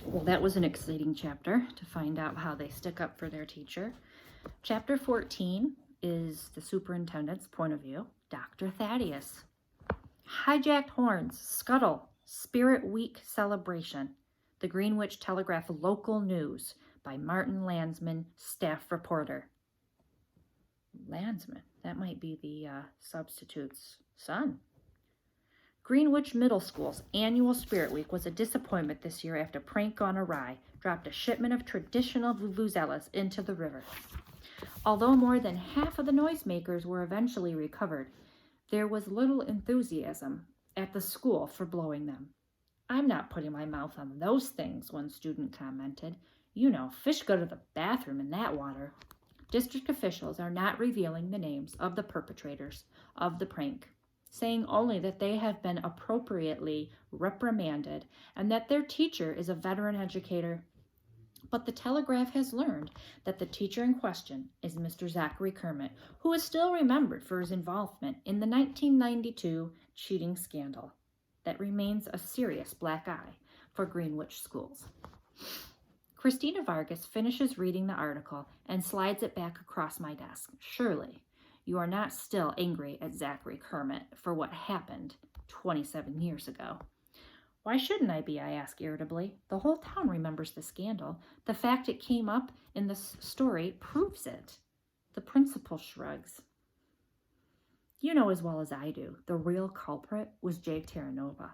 Well, that was an exciting chapter to find out how they stick up for their teacher. Chapter 14 is the superintendent's point of view, Dr. Thaddeus. Hijacked horns, scuttle, Spirit Week celebration. The Greenwich Telegraph local news by Martin Landsman, staff reporter. Landsman, that might be the substitute's son. Greenwich Middle School's annual Spirit Week was a disappointment this year after prank gone awry dropped a shipment of traditional vuvuzelas into the river. Although more than half of the noisemakers were eventually recovered, there was little enthusiasm at the school for blowing them. "I'm not putting my mouth on those things," one student commented. "You know, fish go to the bathroom in that water." District officials are not revealing the names of the perpetrators of the prank, saying only that they have been appropriately reprimanded and that their teacher is a veteran educator. But the Telegraph has learned that the teacher in question is Mr. Zachary Kermit, who is still remembered for his involvement in the 1992 cheating scandal that remains a serious black eye for Greenwich schools. Christina Vargas finishes reading the article and slides it back across my desk. "Surely you are not still angry at Zachary Kermit for what happened 27 years ago." "Why shouldn't I be?" I ask irritably. "The whole town remembers the scandal. The fact it came up in the story proves it." The principal shrugs. "You know as well as I do, the real culprit was Jake Terranova.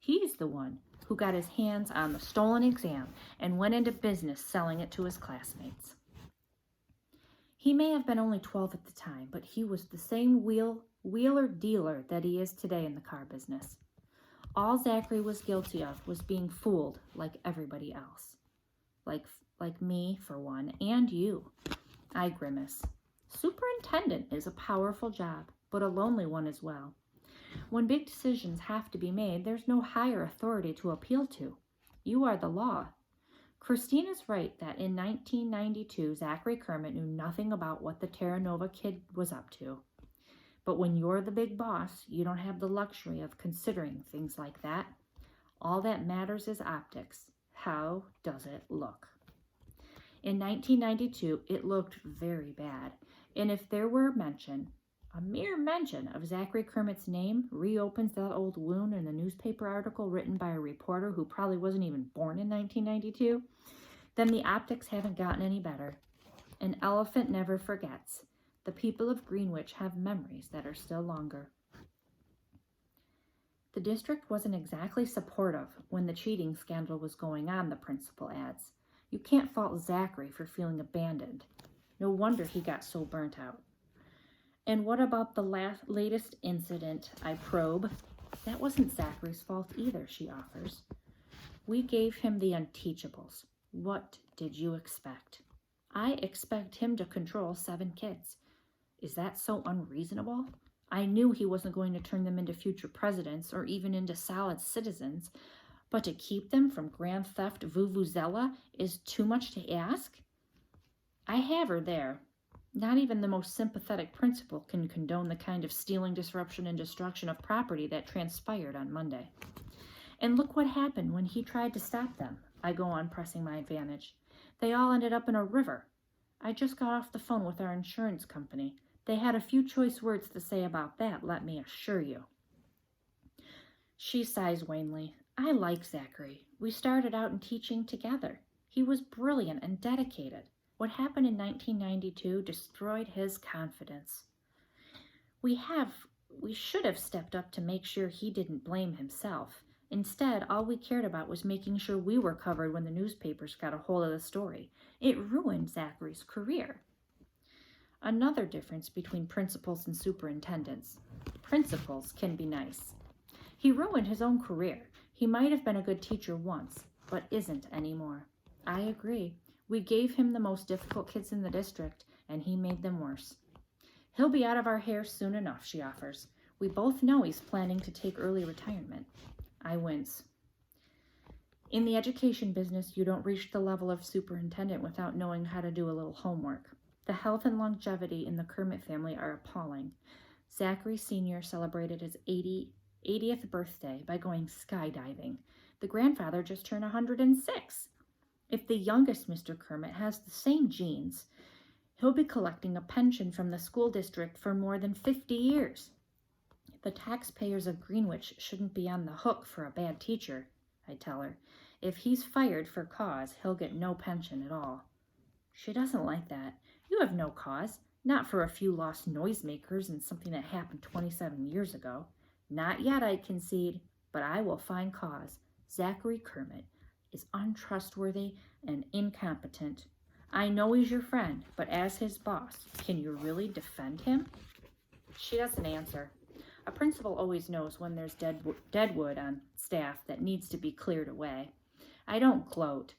He's the one who got his hands on the stolen exam and went into business selling it to his classmates. He may have been only 12 at the time, but he was the same wheeler dealer that he is today in the car business. All Zachary was guilty of was being fooled like everybody else. Like me, for one, and you." I grimace. Superintendent is a powerful job, but a lonely one as well. When big decisions have to be made, there's no higher authority to appeal to. You are the law. Christina's right that in 1992, Zachary Kermit knew nothing about what the Terranova kid was up to. But when you're the big boss, you don't have the luxury of considering things like that. All that matters is optics. How does it look? In 1992, it looked very bad. And if there were a mere mention of Zachary Kermit's name reopens that old wound in the newspaper article written by a reporter who probably wasn't even born in 1992, then the optics haven't gotten any better. An elephant never forgets. The people of Greenwich have memories that are still longer. The district wasn't exactly supportive when the cheating scandal was going on, the principal adds. You can't fault Zachary for feeling abandoned. No wonder he got so burnt out. "And what about the latest incident?" I probe. "That wasn't Zachary's fault either," she offers. "We gave him the Unteachables. What did you expect?" "I expect him to control 7 kids. Is that so unreasonable? I knew he wasn't going to turn them into future presidents or even into solid citizens, but to keep them from grand theft vuvuzela is too much to ask." I have her there. Not even the most sympathetic principal can condone the kind of stealing, disruption, and destruction of property that transpired on Monday. "And look what happened when he tried to stop them," I go on, pressing my advantage. "They all ended up in a river. I just got off the phone with our insurance company. They had a few choice words to say about that, let me assure you." She sighs wanly. "I like Zachary. We started out in teaching together. He was brilliant and dedicated. What happened in 1992 destroyed his confidence. We should have stepped up to make sure he didn't blame himself. Instead, all we cared about was making sure we were covered when the newspapers got a hold of the story. It ruined Zachary's career." Another difference between principals and superintendents. Principals can be nice. He ruined his own career. He might have been a good teacher once, but isn't anymore. I agree. We gave him the most difficult kids in the district, and he made them worse. "He'll be out of our hair soon enough," she offers. "We both know he's planning to take early retirement." I wince. In the education business, you don't reach the level of superintendent without knowing how to do a little homework. The health and longevity in the Kermit family are appalling. Zachary Sr. celebrated his 80th birthday by going skydiving. The grandfather just turned 106. If the youngest Mr. Kermit has the same genes, he'll be collecting a pension from the school district for more than 50 years. The taxpayers of Greenwich shouldn't be on the hook for a bad teacher, I tell her. If he's fired for cause, he'll get no pension at all. She doesn't like that. You have no cause, not for a few lost noisemakers and something that happened 27 years ago. Not yet, I concede, but I will find cause. Zachary Kermit is untrustworthy and incompetent. I know he's your friend, but as his boss, can you really defend him? She doesn't answer. A principal always knows when there's dead wood on staff that needs to be cleared away. I don't gloat.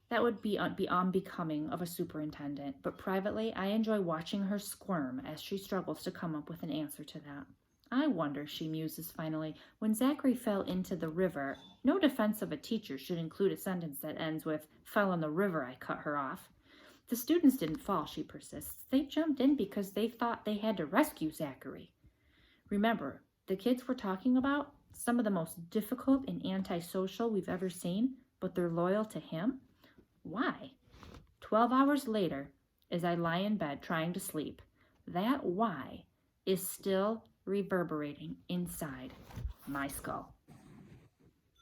That would be unbecoming of a superintendent, but privately I enjoy watching her squirm as she struggles to come up with an answer to that. I wonder, she muses finally, when Zachary fell into the river, no defense of a teacher should include a sentence that ends with, fell in the river, I cut her off. The students didn't fall, she persists. They jumped in because they thought they had to rescue Zachary. Remember, the kids we're talking about, some of the most difficult and antisocial we've ever seen, but they're loyal to him? Why? 12 hours later, as I lie in bed trying to sleep, that why is still reverberating inside my skull.